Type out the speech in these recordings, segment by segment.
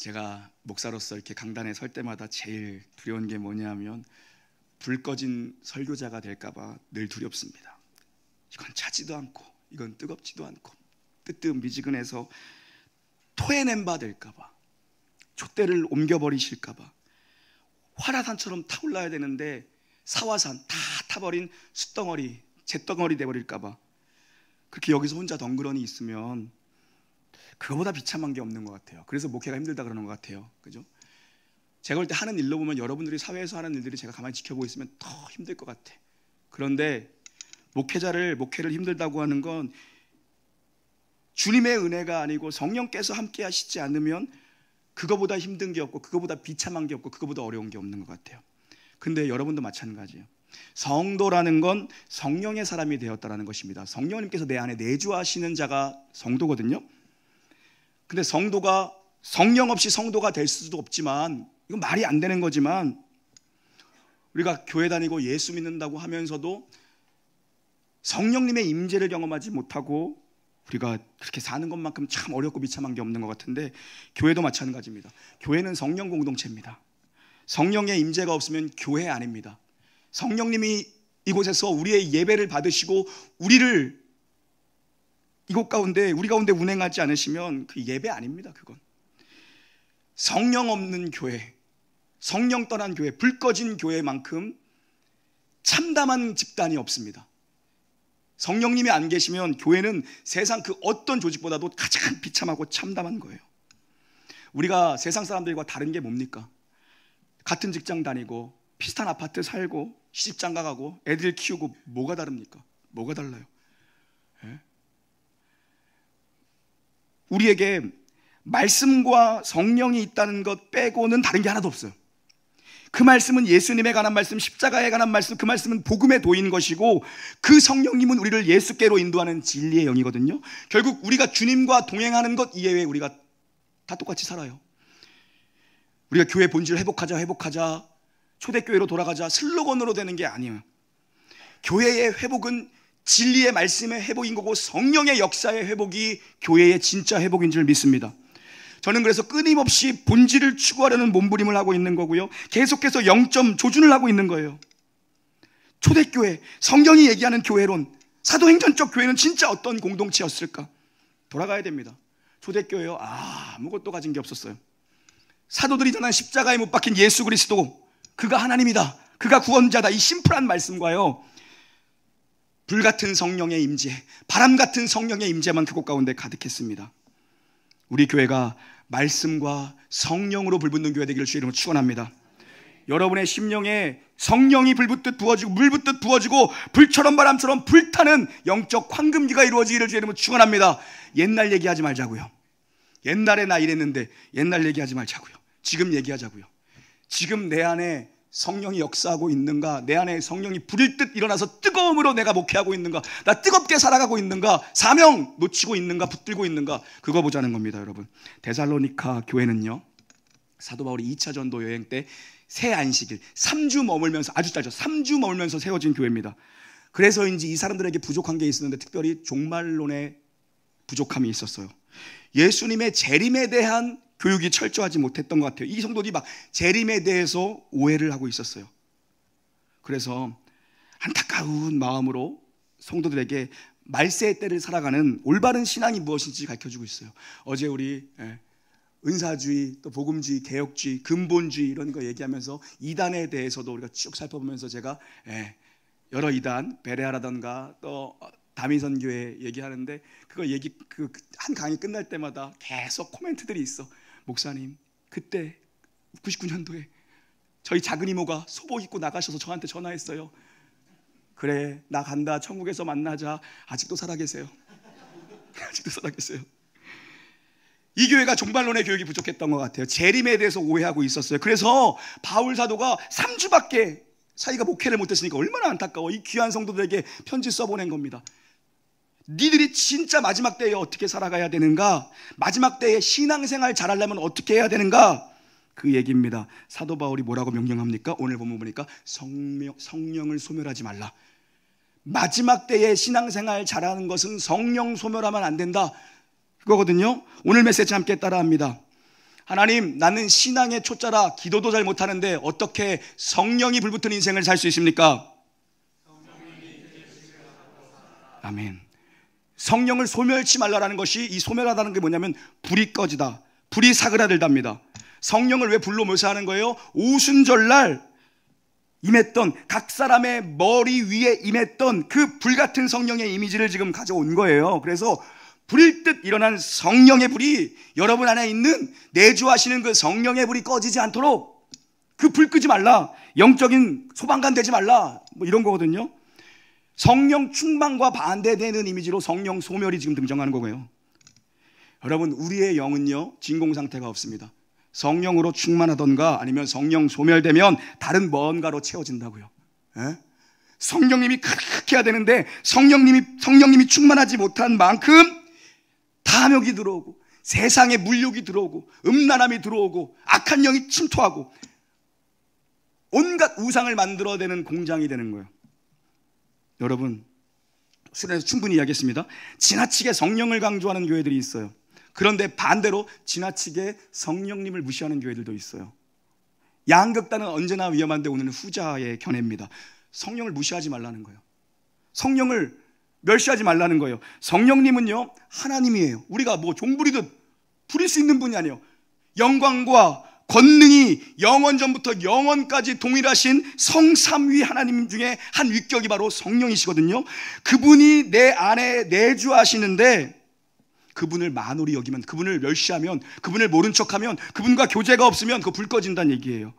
제가 목사로서 이렇게 강단에 설 때마다 제일 두려운 게 뭐냐면 불 꺼진 설교자가 될까봐 늘 두렵습니다. 이건 차지도 않고 이건 뜨겁지도 않고 뜨뜻미지근해서 토해낸 바 될까봐, 촛대를 옮겨버리실까봐, 화라산처럼 타올라야 되는데 사화산 다 타버린 숯덩어리, 잿덩어리 돼버릴까봐 그렇게 여기서 혼자 덩그러니 있으면 그거보다 비참한 게 없는 것 같아요. 그래서 목회가 힘들다 그러는 것 같아요. 그죠? 제가 볼 때 하는 일로 보면 여러분들이 사회에서 하는 일들이 제가 가만히 지켜보고 있으면 더 힘들 것 같아. 그런데 목회를 힘들다고 하는 건 주님의 은혜가 아니고 성령께서 함께 하시지 않으면 그거보다 힘든 게 없고 그거보다 비참한 게 없고 그거보다 어려운 게 없는 것 같아요. 근데 여러분도 마찬가지예요. 성도라는 건 성령의 사람이 되었다라는 것입니다. 성령님께서 내 안에 내주하시는 자가 성도거든요. 근데 성도가 성령 없이 성도가 될 수도 없지만, 이건 말이 안 되는 거지만, 우리가 교회 다니고 예수 믿는다고 하면서도 성령님의 임재를 경험하지 못하고 우리가 그렇게 사는 것만큼 참 어렵고 비참한 게 없는 것 같은데, 교회도 마찬가지입니다. 교회는 성령 공동체입니다. 성령의 임재가 없으면 교회 아닙니다. 성령님이 이곳에서 우리의 예배를 받으시고 우리를 이곳 가운데, 우리 가운데 운행하지 않으시면 그 예배 아닙니다. 그건 성령 없는 교회, 성령 떠난 교회, 불 꺼진 교회만큼 참담한 집단이 없습니다. 성령님이 안 계시면 교회는 세상 그 어떤 조직보다도 가장 비참하고 참담한 거예요. 우리가 세상 사람들과 다른 게 뭡니까? 같은 직장 다니고 비슷한 아파트 살고 시집장가 가고 애들 키우고 뭐가 다릅니까? 뭐가 달라요? 예? 우리에게 말씀과 성령이 있다는 것 빼고는 다른 게 하나도 없어요. 그 말씀은 예수님에 관한 말씀, 십자가에 관한 말씀, 그 말씀은 복음에 도인 것이고, 그 성령님은 우리를 예수께로 인도하는 진리의 영이거든요. 결국 우리가 주님과 동행하는 것 이외에 우리가 다 똑같이 살아요. 우리가 교회 본질을 회복하자, 초대교회로 돌아가자 슬로건으로 되는 게 아니에요. 교회의 회복은 진리의 말씀의 회복인 거고, 성령의 역사의 회복이 교회의 진짜 회복인 줄 믿습니다. 저는 그래서 끊임없이 본질을 추구하려는 몸부림을 하고 있는 거고요, 계속해서 0점 조준을 하고 있는 거예요. 초대교회, 성경이 얘기하는 교회론, 사도행전적 교회는 진짜 어떤 공동체였을까? 돌아가야 됩니다. 초대교회요, 아무것도 가진 게 없었어요. 사도들이 전한 십자가에 못 박힌 예수 그리스도, 그가 하나님이다, 그가 구원자다, 이 심플한 말씀과요, 불같은 성령의 임재, 바람 같은 성령의 임재만 그곳 가운데 가득했습니다. 우리 교회가 말씀과 성령으로 불붙는 교회 되기를 주의 이름으로 축원합니다. 여러분의 심령에 성령이 불붙듯 부어지고 물붓듯 부어지고 불처럼 바람처럼 불타는 영적 황금기가 이루어지기를 주의 이름으로 축원합니다. 옛날 얘기하지 말자고요. 옛날에 나 이랬는데 옛날 얘기하지 말자고요. 지금 얘기하자고요. 지금 내 안에 성령이 역사하고 있는가? 내 안에 성령이 불일 듯 일어나서 뜨거움으로 내가 목회하고 있는가? 나 뜨겁게 살아가고 있는가? 사명 놓치고 있는가? 붙들고 있는가? 그거 보자는 겁니다. 여러분, 데살로니가 교회는요, 사도 바울이 2차 전도 여행 때 새 안식일 3주 머물면서, 아주 짧죠, 3주 머물면서 세워진 교회입니다. 그래서인지 이 사람들에게 부족한 게 있었는데 특별히 종말론의 부족함이 있었어요. 예수님의 재림에 대한 교육이 철저하지 못했던 것 같아요. 이 성도들이 막 재림에 대해서 오해를 하고 있었어요. 그래서 안타까운 마음으로 성도들에게 말세의 때를 살아가는 올바른 신앙이 무엇인지 가르쳐주고 있어요. 어제 우리 은사주의, 또 복음주의, 개혁주의, 근본주의 이런 거 얘기하면서 이단에 대해서도 우리가 쭉 살펴보면서 제가 여러 이단, 베레아라던가 또 다미선교회 얘기하는데, 그거 한 강의 끝날 때마다 계속 코멘트들이 있어. 목사님, 그때 99년도에 저희 작은 이모가 소복 입고 나가셔서 저한테 전화했어요. 그래, 나 간다, 천국에서 만나자. 아직도 살아계세요. 아직도 살아계세요. 이 교회가 종말론의 교육이 부족했던 것 같아요. 재림에 대해서 오해하고 있었어요. 그래서 바울 사도가 3주밖에 자기가 목회를 못했으니까 얼마나 안타까워. 이 귀한 성도들에게 편지 써보낸 겁니다. 니들이 진짜 마지막 때에 어떻게 살아가야 되는가? 마지막 때에 신앙생활 잘하려면 어떻게 해야 되는가? 그 얘기입니다. 사도 바울이 뭐라고 명령합니까? 오늘 본문 보니까 성령을 소멸하지 말라. 마지막 때에 신앙생활 잘하는 것은 성령 소멸하면 안 된다, 그거거든요. 오늘 메시지 함께 따라합니다. 하나님, 나는 신앙의 초짜라 기도도 잘 못하는데 어떻게 성령이 불붙은 인생을 살 수 있습니까? 아멘. 성령을 소멸치 말라라는 것이, 이 소멸하다는 게 뭐냐면 불이 꺼지다, 불이 사그라들답니다. 성령을 왜 불로 묘사하는 거예요? 오순절날 임했던, 각 사람의 머리 위에 임했던 그 불같은 성령의 이미지를 지금 가져온 거예요. 그래서 불일 듯 일어난 성령의 불이 여러분 안에 있는 내주하시는 그 성령의 불이 꺼지지 않도록 그 불 끄지 말라, 영적인 소방관 되지 말라, 뭐 이런 거거든요. 성령 충만과 반대되는 이미지로 성령 소멸이 지금 등장하는 거고요. 여러분, 우리의 영은요 진공 상태가 없습니다. 성령으로 충만하던가 아니면 성령 소멸되면 다른 뭔가로 채워진다고요. 에? 성령님이 그렇게 해야 되는데 성령님이 충만하지 못한 만큼 탐욕이 들어오고 세상의 물욕이 들어오고 음란함이 들어오고 악한 영이 침투하고 온갖 우상을 만들어내는 공장이 되는 거예요. 여러분, 수련에서 충분히 이야기했습니다. 지나치게 성령을 강조하는 교회들이 있어요. 그런데 반대로 지나치게 성령님을 무시하는 교회들도 있어요. 양극단은 언제나 위험한데 오늘은 후자의 견해입니다. 성령을 무시하지 말라는 거예요. 성령을 멸시하지 말라는 거예요. 성령님은요 하나님이에요. 우리가 뭐 종부리듯 부릴 수 있는 분이 아니에요. 영광과 권능이 영원 전부터 영원까지 동일하신 성삼위 하나님 중에 한 위격이 바로 성령이시거든요. 그분이 내 안에 내주하시는데 그분을 만홀히 여기면, 그분을 멸시하면, 그분을 모른 척하면, 그분과 교제가 없으면 그 불 꺼진다는 얘기예요.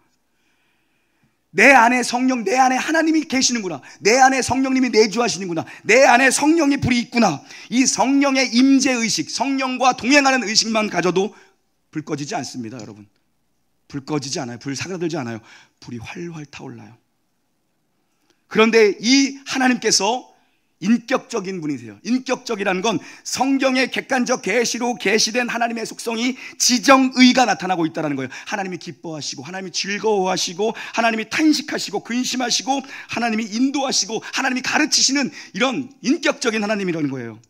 내 안에 성령, 내 안에 하나님이 계시는구나, 내 안에 성령님이 내주하시는구나, 내 안에 성령의 불이 있구나, 이 성령의 임재의식, 성령과 동행하는 의식만 가져도 불 꺼지지 않습니다. 여러분, 불 꺼지지 않아요. 불 사그라들지 않아요. 불이 활활 타올라요. 그런데 이 하나님께서 인격적인 분이세요. 인격적이라는 건 성경의 객관적 계시로 계시된 하나님의 속성이 지정의가 나타나고 있다는 거예요. 하나님이 기뻐하시고, 하나님이 즐거워하시고, 하나님이 탄식하시고, 근심하시고, 하나님이 인도하시고, 하나님이 가르치시는 이런 인격적인 하나님이라는 거예요.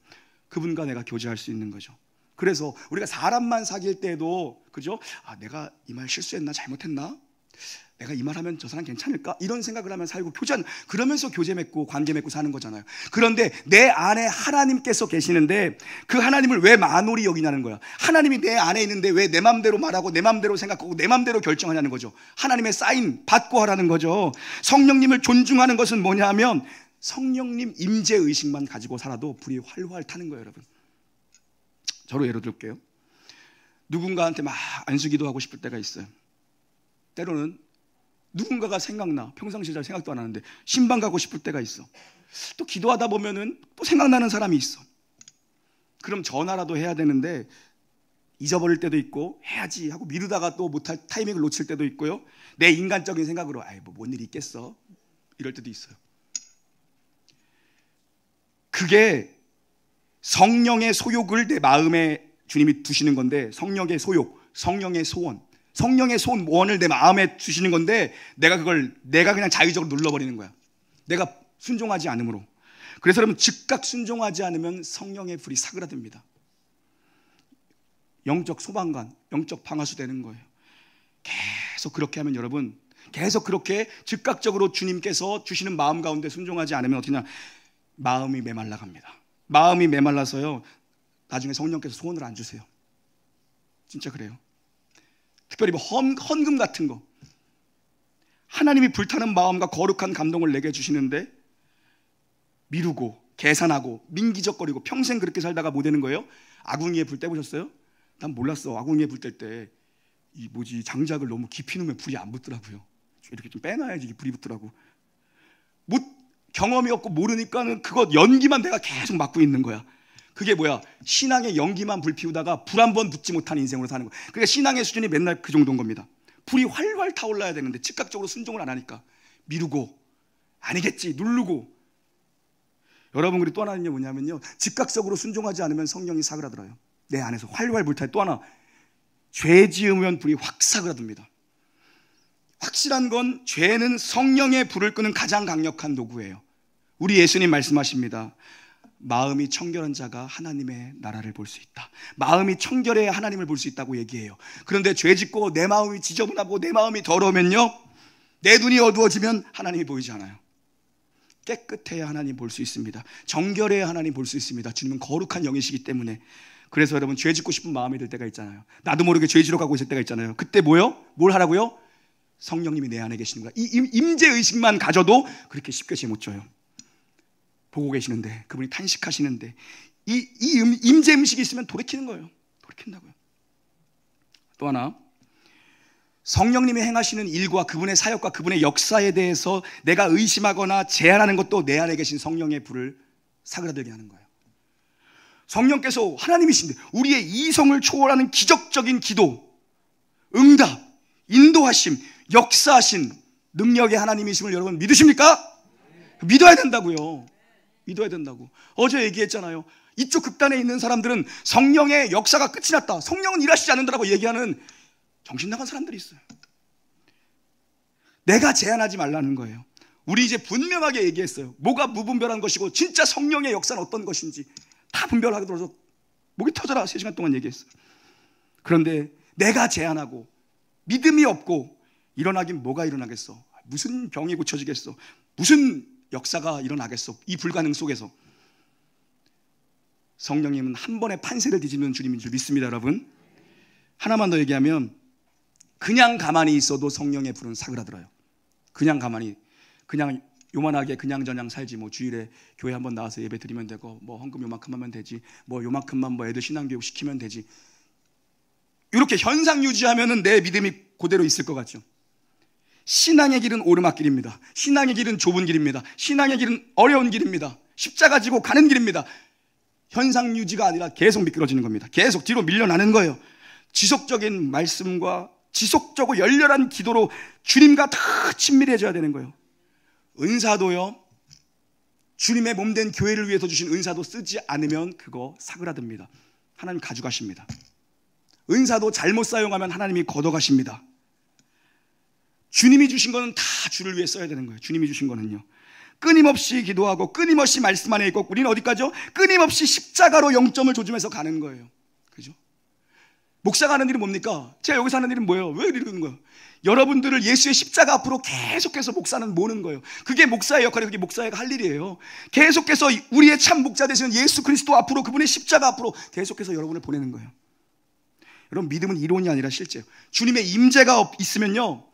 그분과 내가 교제할 수 있는 거죠. 그래서 우리가 사람만 사귈 때도, 그죠? 아, 내가 이 말 실수했나, 잘못했나? 내가 이 말 하면 저 사람 괜찮을까? 이런 생각을 하면 살고, 그러면서 교제 맺고 관계 맺고 사는 거잖아요. 그런데 내 안에 하나님께서 계시는데 그 하나님을 왜 만홀히 여기냐는 거야. 하나님이 내 안에 있는데 왜 내 맘대로 말하고 내 맘대로 생각하고 내 맘대로 결정하냐는 거죠. 하나님의 사인 받고 하라는 거죠. 성령님을 존중하는 것은 뭐냐 하면 성령님 임재의식만 가지고 살아도 불이 활활 타는 거예요. 여러분, 저로 예를 들게요. 누군가한테 막 안수기도 하고 싶을 때가 있어요. 때로는 누군가가 생각나, 평상시에 잘 생각도 안 하는데 신방 가고 싶을 때가 있어. 또 기도하다 보면은 또 생각나는 사람이 있어. 그럼 전화라도 해야 되는데 잊어버릴 때도 있고, 해야지 하고 미루다가 또 못할 타이밍을 놓칠 때도 있고요. 내 인간적인 생각으로 아이 뭐 뭔 일 있겠어, 이럴 때도 있어요. 그게 성령의 소욕을 내 마음에 주님이 두시는 건데, 성령의 소욕, 성령의 소원, 성령의 소원을 내 마음에 주시는 건데 내가 그냥 자의적으로 눌러버리는 거야. 내가 순종하지 않으므로. 그래서 여러분, 즉각 순종하지 않으면 성령의 불이 사그라듭니다. 영적 소방관, 영적 방아수 되는 거예요. 계속 그렇게 하면 여러분, 계속 그렇게 즉각적으로 주님께서 주시는 마음 가운데 순종하지 않으면 어떻게냐, 마음이 메말라 갑니다. 마음이 메말라서요, 나중에 성령께서 소원을 안 주세요. 진짜 그래요. 특별히 뭐 헌금 같은 거, 하나님이 불타는 마음과 거룩한 감동을 내게 주시는데 미루고 계산하고 민기적거리고 평생 그렇게 살다가 뭐 되는 거예요? 아궁이에 불 떼보셨어요? 난 몰랐어. 아궁이에 불 뗄 때 이 장작을 너무 깊이 넣으면 불이 안 붙더라고요. 이렇게 좀 빼놔야지 불이 붙더라고. 경험이 없고 모르니까는 그거 연기만 내가 계속 맡고 있는 거야. 그게 뭐야? 신앙의 연기만 불 피우다가 불 한 번 붙지 못한 인생으로 사는 거예요. 그러니까 신앙의 수준이 맨날 그 정도인 겁니다. 불이 활활 타올라야 되는데 즉각적으로 순종을 안 하니까 미루고, 아니겠지 누르고. 여러분, 그리고 또 하나는요 뭐냐면요, 즉각적으로 순종하지 않으면 성령이 사그라들어요. 내 안에서 활활 불타요. 또 하나, 죄 지으면 불이 확 사그라듭니다. 확실한 건 죄는 성령의 불을 끄는 가장 강력한 도구예요. 우리 예수님 말씀하십니다. 마음이 청결한 자가 하나님의 나라를 볼 수 있다. 마음이 청결해야 하나님을 볼 수 있다고 얘기해요. 그런데 죄 짓고 내 마음이 지저분하고 내 마음이 더러우면요, 내 눈이 어두워지면 하나님이 보이지 않아요. 깨끗해야 하나님 볼 수 있습니다. 정결해야 하나님 볼 수 있습니다. 주님은 거룩한 영이시기 때문에. 그래서 여러분, 죄 짓고 싶은 마음이 들 때가 있잖아요. 나도 모르게 죄 지러 가고 있을 때가 있잖아요. 그때 뭐요? 뭘 하라고요? 성령님이 내 안에 계시는 거야. 이 임재의식만 가져도 그렇게 쉽게 죄 못 져요. 보고 계시는데, 그분이 탄식하시는데, 이 임재의식이 있으면 돌이키는 거예요. 돌이킨다고요. 또 하나, 성령님이 행하시는 일과 그분의 사역과 그분의 역사에 대해서 내가 의심하거나 제한하는 것도 내 안에 계신 성령의 불을 사그라들게 하는 거예요. 성령께서 하나님이신데 우리의 이성을 초월하는 기적적인 기도, 응답, 인도하심, 역사하신 능력의 하나님이심을 여러분 믿으십니까? 믿어야 된다고요. 믿어야 된다고. 어제 얘기했잖아요. 이쪽 극단에 있는 사람들은 성령의 역사가 끝이 났다, 성령은 일하시지 않는다라고 얘기하는 정신 나간 사람들이 있어요. 내가 제한하지 말라는 거예요. 우리 이제 분명하게 얘기했어요. 뭐가 무분별한 것이고 진짜 성령의 역사는 어떤 것인지 다 분별하게 들어서 목이 터져라 3시간 동안 얘기했어요. 그런데 내가 제한하고 믿음이 없고 일어나긴 뭐가 일어나겠어? 무슨 병이 고쳐지겠어? 무슨 역사가 일어나겠어? 이 불가능 속에서 성령님은 한 번에 판세를 뒤집는 주님인 줄 믿습니다. 여러분, 하나만 더 얘기하면 그냥 가만히 있어도 성령의 불은 사그라들어요. 그냥 가만히, 그냥 요만하게 그냥저냥 살지, 뭐 주일에 교회 한번 나와서 예배 드리면 되고, 뭐 헌금 요만큼 하면 되지, 뭐 요만큼만 뭐 애들 신앙교육 시키면 되지, 이렇게 현상 유지하면은 내 믿음이 그대로 있을 것 같죠. 신앙의 길은 오르막길입니다. 신앙의 길은 좁은 길입니다. 신앙의 길은 어려운 길입니다. 십자가 지고 가는 길입니다. 현상 유지가 아니라 계속 미끄러지는 겁니다. 계속 뒤로 밀려나는 거예요. 지속적인 말씀과 지속적으로 열렬한 기도로 주님과 더 친밀해져야 되는 거예요. 은사도요, 주님의 몸된 교회를 위해서 주신 은사도 쓰지 않으면 그거 사그라듭니다. 하나님 가져가십니다. 은사도 잘못 사용하면 하나님이 걷어가십니다. 주님이 주신 거는 다 주를 위해 써야 되는 거예요. 주님이 주신 거는요, 끊임없이 기도하고 끊임없이 말씀 안에 있고, 우리는 어디까지요? 끊임없이 십자가로 영점을 조짐해서 가는 거예요. 그죠? 목사가 하는 일은 뭡니까? 제가 여기서 하는 일은 뭐예요? 왜 이러는 거예요? 여러분들을 예수의 십자가 앞으로 계속해서 목사는 모는 거예요. 그게 목사의 역할이에요. 그게 목사가 할 일이에요. 계속해서 우리의 참 목자 되시는 예수 그리스도 앞으로, 그분의 십자가 앞으로 계속해서 여러분을 보내는 거예요. 여러분, 믿음은 이론이 아니라 실제예요. 주님의 임재가 있으면요,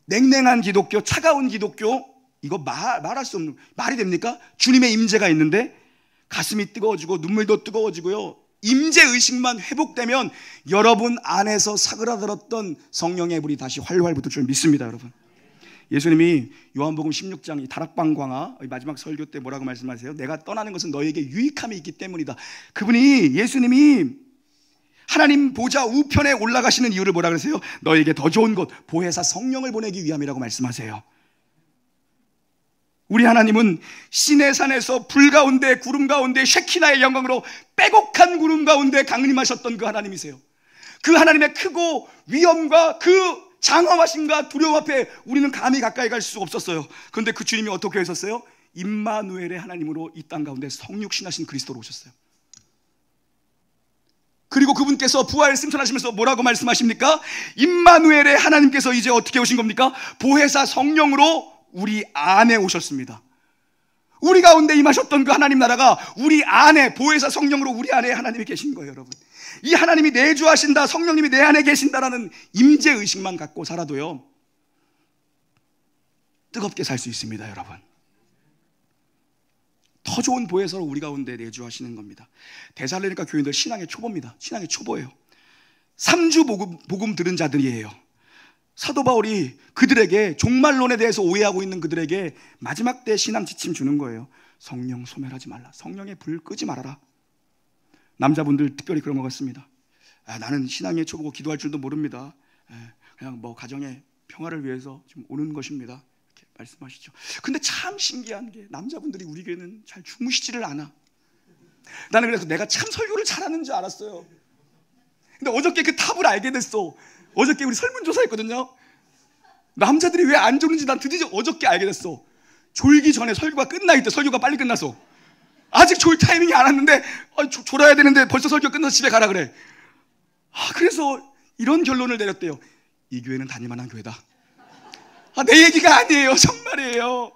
냉랭한 기독교, 차가운 기독교, 이거 말할 수 없는, 말이 됩니까? 주님의 임재가 있는데 가슴이 뜨거워지고 눈물도 뜨거워지고요, 임재의식만 회복되면 여러분 안에서 사그라들었던 성령의 불이 다시 활활 붙을 줄 믿습니다. 여러분, 예수님이 요한복음 16장 이 다락방 광화 마지막 설교 때 뭐라고 말씀하세요? 내가 떠나는 것은 너에게 유익함이 있기 때문이다. 그분이, 예수님이 하나님 보좌 우편에 올라가시는 이유를 뭐라 그러세요? 너에게 더 좋은 곳, 보혜사 성령을 보내기 위함이라고 말씀하세요. 우리 하나님은 시내산에서 불 가운데 구름 가운데 쉐키나의 영광으로 빼곡한 구름 가운데 강림하셨던 그 하나님이세요. 그 하나님의 크고 위엄과 그 장엄하심과 두려움 앞에 우리는 감히 가까이 갈 수 없었어요. 그런데 그 주님이 어떻게 하셨어요? 임마누엘의 하나님으로 이 땅 가운데 성육신하신 그리스도로 오셨어요. 그리고 그분께서 부활을 승천하시면서 뭐라고 말씀하십니까? 임마누엘의 하나님께서 이제 어떻게 오신 겁니까? 보혜사 성령으로 우리 안에 오셨습니다. 우리 가운데 임하셨던 그 하나님 나라가 우리 안에, 보혜사 성령으로 우리 안에 하나님이 계신 거예요. 여러분, 이 하나님이 내주하신다, 성령님이 내 안에 계신다라는 임재의식만 갖고 살아도요, 뜨겁게 살 수 있습니다. 여러분, 더 좋은 보혜사로 우리 가운데 내주하시는 겁니다. 데살로니가 교인들 신앙의 초보입니다. 신앙의 초보예요. 3주 복음 들은 자들이에요. 사도 바울이 그들에게, 종말론에 대해서 오해하고 있는 그들에게 마지막 때 신앙 지침 주는 거예요. 성령 소멸하지 말라. 성령의 불 끄지 말아라. 남자분들 특별히 그런 것 같습니다. 나는 신앙의 초보고 기도할 줄도 모릅니다. 그냥 뭐 가정의 평화를 위해서 좀 오는 것입니다. 이렇게 말씀하시죠. 근데 참 신기한 게, 남자분들이 우리 교회는 잘 주무시지를 않아. 나는 그래서 내가 참 설교를 잘하는 줄 알았어요. 근데 어저께 그 탑을 알게 됐어. 어저께 우리 설문조사 했거든요. 남자들이 왜 안 졸는지 난 드디어 어저께 알게 됐어. 졸기 전에 설교가 끝나 있대. 설교가 빨리 끝나서 아직 졸 타이밍이 안 왔는데 졸아야 되는데 벌써 설교 끝나서 집에 가라 그래. 그래서 이런 결론을 내렸대요. 이 교회는 다닐만한 교회다. 내 얘기가 아니에요. 정말이에요.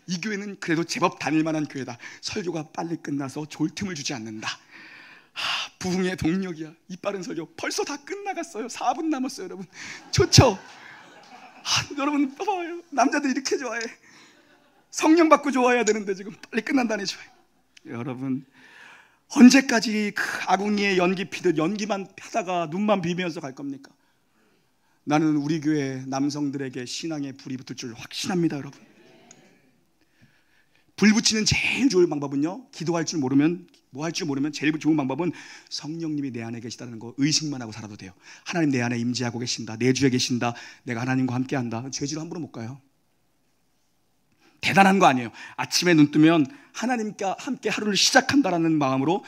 이 교회는 그래도 제법 다닐만한 교회다. 설교가 빨리 끝나서 졸 틈을 주지 않는다. 부흥의 동력이야. 이 빠른 설교 벌써 다 끝나갔어요. 4분 남았어요. 여러분 좋죠? 여러분 봐봐요. 남자들 이렇게 좋아해. 성령 받고 좋아해야 되는데 지금 빨리 끝난다니 좋아해. 여러분 언제까지 그 아궁이에 연기 피듯 연기만 펴다가 눈만 비비면서 갈 겁니까? 나는 우리 교회 남성들에게 신앙의 불이 붙을 줄 확신합니다. 여러분 불 붙이는 제일 좋은 방법은요, 기도할 줄 모르면 뭐 할 줄 모르면 제일 좋은 방법은 성령님이 내 안에 계시다는 거 의식만 하고 살아도 돼요. 하나님 내 안에 임재하고 계신다, 내 주에 계신다, 내가 하나님과 함께 한다. 죄지로 함부로 못 가요. 대단한 거 아니에요. 아침에 눈 뜨면 하나님과 함께 하루를 시작한다라는 마음으로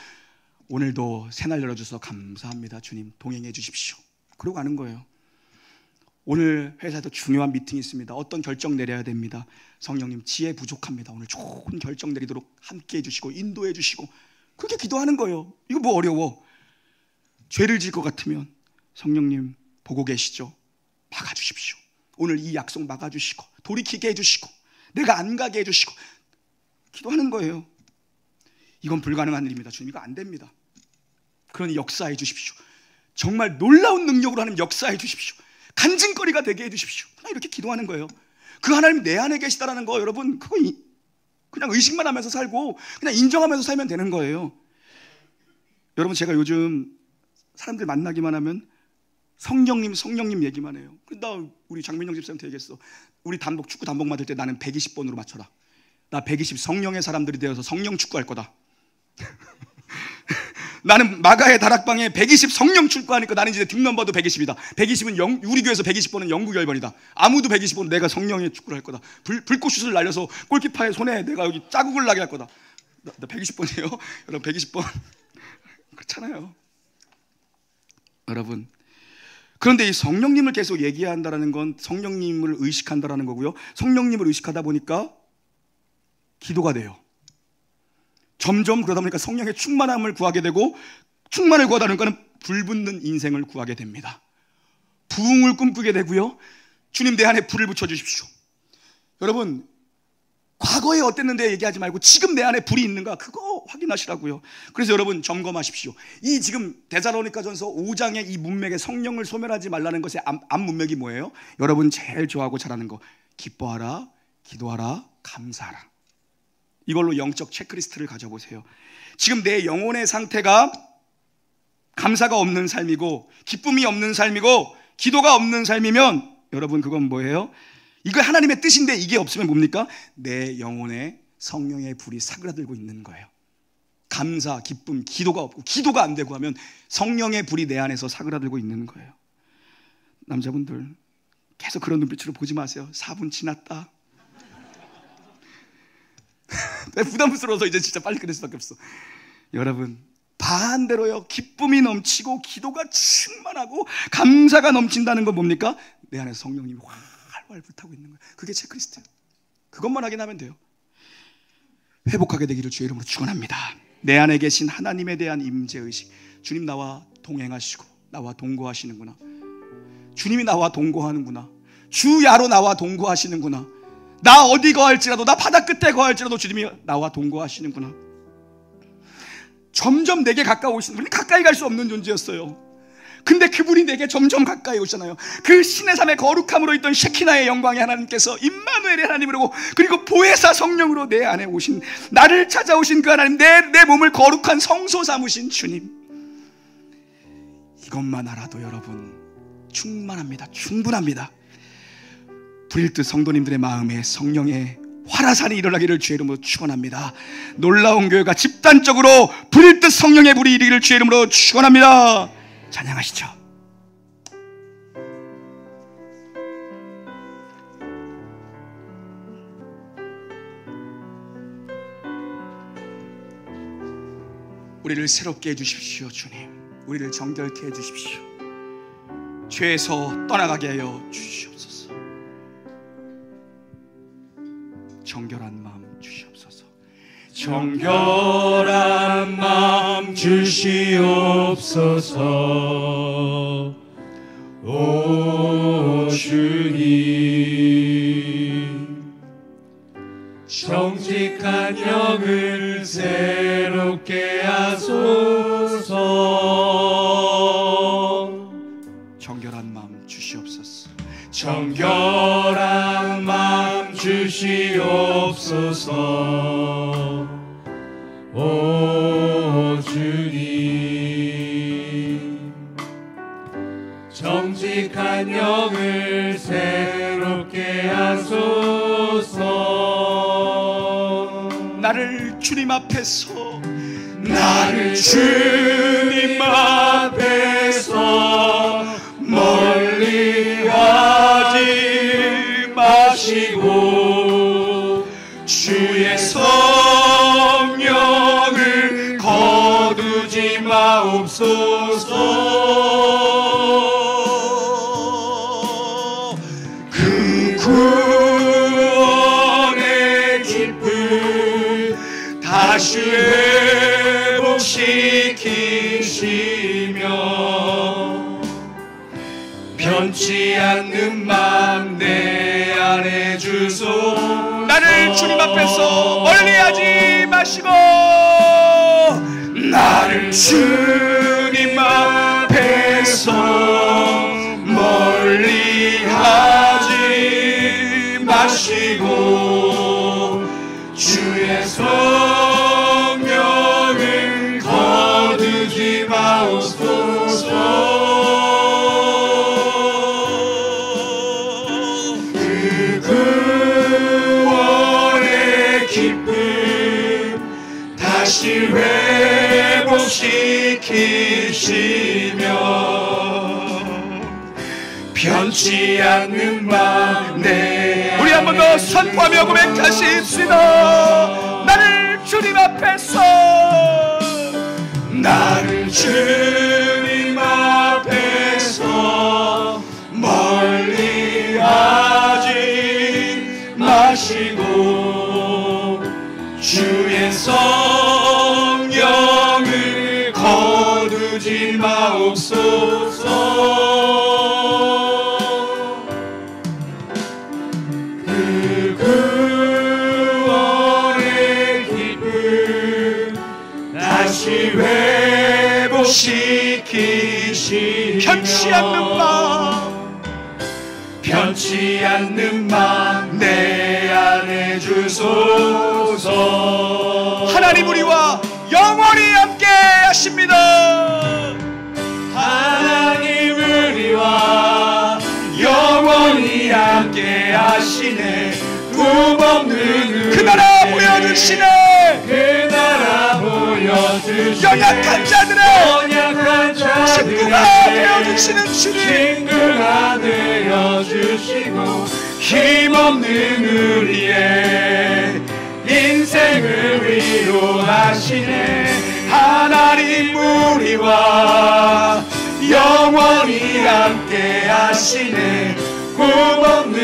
오늘도 새날 열어주셔서 감사합니다. 주님 동행해 주십시오. 그러고 가는 거예요. 오늘 회사에서 중요한 미팅이 있습니다. 어떤 결정 내려야 됩니다. 성령님 지혜 부족합니다. 오늘 좋은 결정 내리도록 함께 해주시고 인도해 주시고, 그렇게 기도하는 거예요. 이거 뭐 어려워. 죄를 질 것 같으면 성령님 보고 계시죠? 막아주십시오. 오늘 이 약속 막아주시고 돌이키게 해주시고 내가 안 가게 해주시고 기도하는 거예요. 이건 불가능한 일입니다. 주님 이거 안 됩니다. 그러니 역사해 주십시오. 정말 놀라운 능력으로 하는 역사해 주십시오. 간증거리가 되게 해주십시오. 그냥 이렇게 기도하는 거예요. 그 하나님 내 안에 계시다라는 거 여러분 그거 그냥 의식만 하면서 살고 그냥 인정하면서 살면 되는 거예요. 여러분 제가 요즘 사람들 만나기만 하면 성령님 얘기만 해요. 나 우리 장민영 집사한테 얘기했어. 우리 축구 단복 맞을 때 나는 120번으로 맞춰라. 나 120 성령의 사람들이 되어서 성령 축구할 거다. 나는 마가의 다락방에 120 성령 축구하니까 나는 이제 뒷넘버도 120이다. 120은 우리 교회에서 120번은 영국 열번이다. 아무도 120번은 내가 성령의 축구를 할 거다. 불꽃슛을 날려서 골키퍼의 손에 내가 여기 자국을 나게 할 거다. 나 120번이에요. 여러분 120번 그렇잖아요. 여러분 그런데 이 성령님을 계속 얘기한다는 건 성령님을 의식한다는 거고요. 성령님을 의식하다 보니까 기도가 돼요. 점점 그러다 보니까 성령의 충만함을 구하게 되고, 충만을 구하다 보니까 불붙는 인생을 구하게 됩니다. 부흥을 꿈꾸게 되고요. 주님 내 안에 불을 붙여주십시오. 여러분 과거에 어땠는데 얘기하지 말고 지금 내 안에 불이 있는가 그거 확인하시라고요. 그래서 여러분 점검하십시오. 이 지금 데살로니가전서 5장의 이 문맥에 성령을 소멸하지 말라는 것의 앞 문맥이 뭐예요? 여러분 제일 좋아하고 잘하는 거 기뻐하라, 기도하라, 감사하라. 이걸로 영적 체크리스트를 가져보세요. 지금 내 영혼의 상태가 감사가 없는 삶이고 기쁨이 없는 삶이고 기도가 없는 삶이면 여러분 그건 뭐예요? 이거 하나님의 뜻인데 이게 없으면 뭡니까? 내 영혼에 성령의 불이 사그라들고 있는 거예요. 감사, 기쁨, 기도가 없고 기도가 안 되고 하면 성령의 불이 내 안에서 사그라들고 있는 거예요. 남자분들 계속 그런 눈빛으로 보지 마세요. 4분 지났다. 부담스러워서 이제 진짜 빨리 끝낼 수밖에 없어. 여러분 반대로요, 기쁨이 넘치고 기도가 충만하고 감사가 넘친다는 건 뭡니까? 내 안에 성령님이 활활 불타고 있는 거예요. 그게 체크리스트예요. 그것만 확인하면 돼요. 회복하게 되기를 주의 이름으로 축원합니다. 내 안에 계신 하나님에 대한 임재의식. 주님 나와 동행하시고 나와 동거하시는구나. 주님이 나와 동거하는구나. 주야로 나와 동거하시는구나. 나 어디 거할지라도, 나 바다 끝에 거할지라도 주님이 나와 동거하시는구나. 점점 내게 가까우시는 분이 가까이 갈 수 없는 존재였어요. 근데 그분이 내게 점점 가까이 오잖아요. 그 신의 삶의 거룩함으로 있던 셰키나의 영광의 하나님께서 임마누엘의 하나님으로, 그리고 보혜사 성령으로 내 안에 오신, 나를 찾아오신 그 하나님, 내 몸을 거룩한 성소 삼으신 주님, 이것만 알아도 여러분 충만합니다. 충분합니다. 불일듯 성도님들의 마음에 성령의 화라산이 일어나기를 주의 이름으로 축원합니다. 놀라운 교회가 집단적으로 불일듯 성령의 불이 일으키기를 주의 이름으로 축원합니다. 찬양하시죠. 우리를 새롭게 해주십시오. 주님, 우리를 정결케 해주십시오. 죄에서 떠나가게 하여 주시옵소서. 정결한 마음 주시옵소서. 정결한 마음 주시옵소서. 오 주님, 정직한 영을 새롭게 하소서. 정결한 마음 주시옵소서. 정결한 마음 주시옵소서. 오 주님, 정직한 영을 새롭게 하소서. 나를 주님 앞에서 주님 앞에서 멀리 하지 마시고 주의 성령을 거두지 마옵소서. 그 구원의 기쁨 다시 회복시키시며 변치 않는 마음 내 안에 주소. 나를 주님 앞에서 멀리하지 마시고 나를 주님 앞에서 멀리하지 마시고 주의 성령을 거두지 마옵소서. 그 구원의 기쁨 다시 회복시키시며 변치 않는 마음 내 우리 한 번 더 선포하며 고백하십시다. 나를 주님 앞에서 나를 주님 앞에서 멀리하지 마시고 주의 성령을 거두지 마옵소서. 그 구원의 기쁨 다시 회복시키시며 변치 않는 마음 변치 않는 마음 내 안에 주소서. 하나님 우리와 영원히 함께 하십니다. 하나님 우리와 영원히 함께 하시네. 꿈없는 그 나라 보여주시네. 그 나라 보여주시네. 연약한 자들의 친구가 되어주시는 주님, 친구가 되어주시고 힘없는 우리의 인생을 위로하시네. 하나님 우리와 영원히 함께 하시네. 꿈없는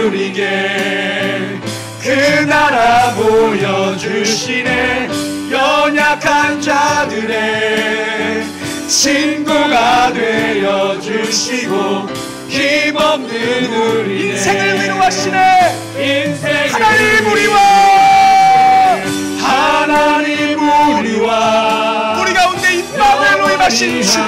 우리에게 그 나라 보여주시네. 연약한 자들의 친구가 되어주시고 힘없는 우리의 인생을 위로하시네. 하나님 우리와 우리 가운데 임마누엘로 임하신 주님,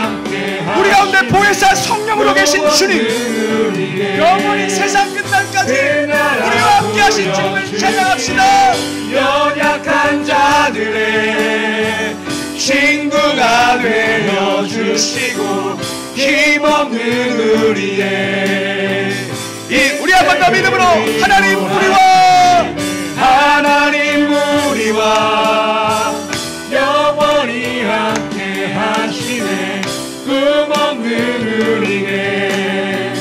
우리 가운데 보혜사 성령으로 계신 주님, 영원히 세상 끝날까지 우리와 함께 하신 주님을 찬양합시다. 연약한 자들의 친구가 되어주시고 힘없는 우리의 우리 한 번 더 믿음으로 하나님 우리와 영원히 함께 하시네. 꿈없는 우리에게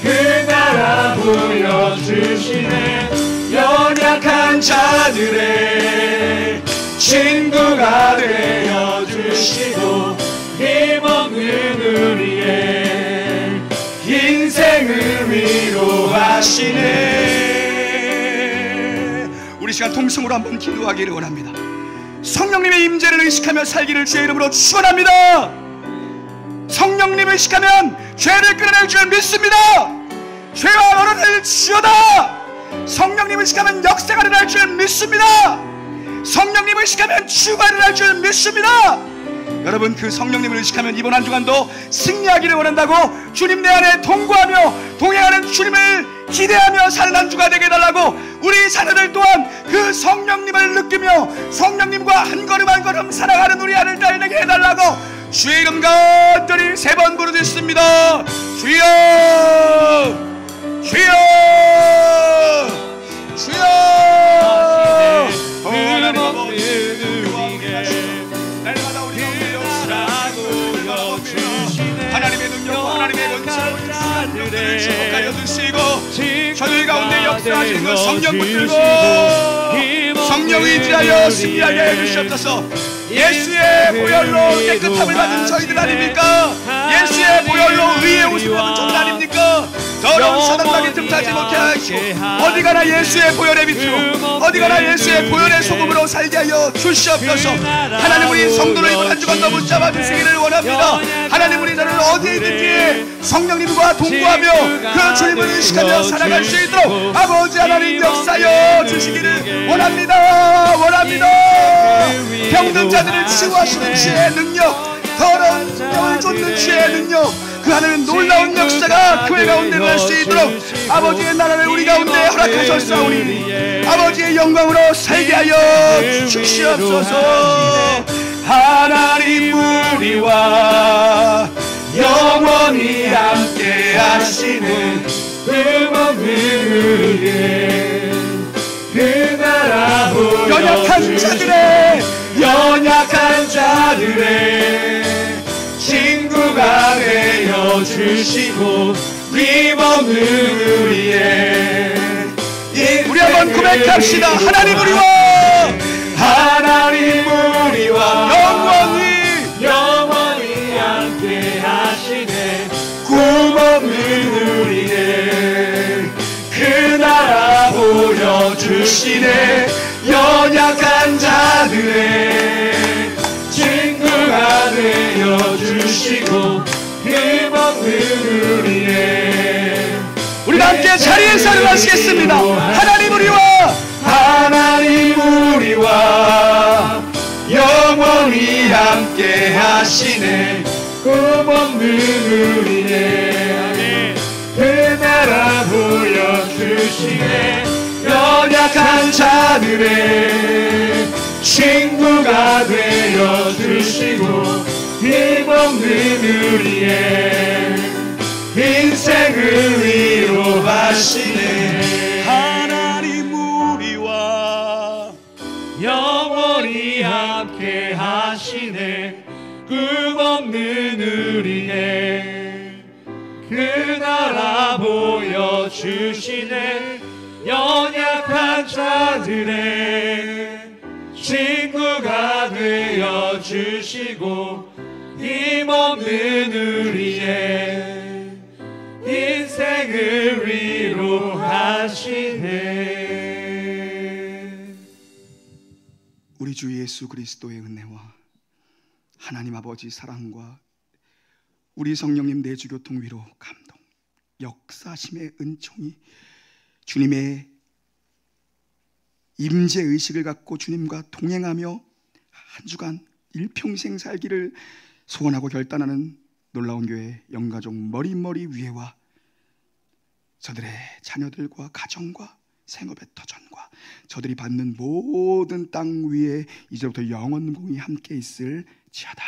그 나라 보여주시네. 연약한 자들의 친구가 되어주시고 힘없는 우리의 인생을 위로하시네. 우리 시간 통성으로 한번 기도하기를 원합니다. 성령님의 임재를 의식하며 살기를 주의 이름으로 축원합니다. 성령님을 의식하면 죄를 끊어낼 줄 믿습니다. 죄와 어른을 지어다. 성령님을 의식하면 역사가 일어날 줄 믿습니다. 성령님을 의식하면 치유가 일어날 줄 믿습니다. 여러분, 그 성령님을 의식하면 이번 한 주간도 승리하기를 원한다고 주님 내 안에 동거하며 동행하는 주님을 기대하며 사는 한 주가 되게 해달라고, 우리 자녀들 또한 그 성령님을 느끼며 성령님과 한 걸음 한 걸음 살아가는 우리 아들 딸 되게 해달라고 주의 이름 간절히 3번 부르짖습니다. 주여, 주여, 주여. 하나님 아버지, 날마다 우리 가운데 역사하고 하나님의 능력과 하나님의 권세를 축복하여 주시고, 저희 가운데 역사하시는 그 성령 붙들고 성령 의지하여 승리하게 해주시옵소서. 예수의 보혈로 깨끗함을 받은 저희들 아닙니까? 예수의 보혈로 의의 옷을 받은 저들 아닙니까? 더러운 사단마귀 틈타지 못해 하시고, 어디 가나 예수의 보혈의 빛으로, 어디 가나 예수의 보혈의 소금으로 살게 하여 주시옵소서. 하나님, 우리 성도를 이번 한 주간 너무 잡아주시기를 원합니다. 하나님, 우리 저를 어디에 있든지 성령님과 동거하며 그 주님을 의식하며 살아갈 수 있도록 아버지 하나님 역사여 주시기를 원합니다. 원합니다. 병든 자들을 치유하시는 주의 능력, 더러운 병을 쫓는 주의 능력, 그 하늘은 놀라운 역사가 교회 가운데 날 수 있도록 아버지의 나라를 우리 가운데 허락하셨사오니 아버지의 영광으로 살게 하여 주시옵소서. 하나님, 우리와 영원히 함께 하시는 흠없는 은혜, 그 나라 연약한 자들의 친구가 되어 주시고, 힘없는 우리 한번 고백합시다. 하나님, 우리와 영원히 함께 하시네. 꿈없는 우리의 그 나라 보여주시네. 연약한 자들의 친구가 되어주시고, 힘없는 우리가 함께 자리에서 일어나시겠습니다. 하나님, 우리와 영원히 함께 하시네. 꿈없는 우리의 그 나라 보여주시네. 연약한 자들의 친구가 되어주시고, 힘없는 우리의 인생을 위로하시네. 하나님, 우리와 영원히 함께 하시네. 꿈없는 우리의 그 나라 보여주시네. 연약한 자들의 친구가 되어주시고, 힘없는 우리의 인생을 위로하시네. 우리 주 예수 그리스도의 은혜와 하나님 아버지 사랑과 우리 성령님 내주교통 위로 감동, 역사심의 은총이 주님의 임재의식을 갖고 주님과 동행하며 한 주간 일평생 살기를 소원하고 결단하는 놀라운 교회 영가족 머리머리 위에와 저들의 자녀들과 가정과 생업의 터전과 저들이 받는 모든 땅 위에 이제부터 영원공이 함께 있을지어다.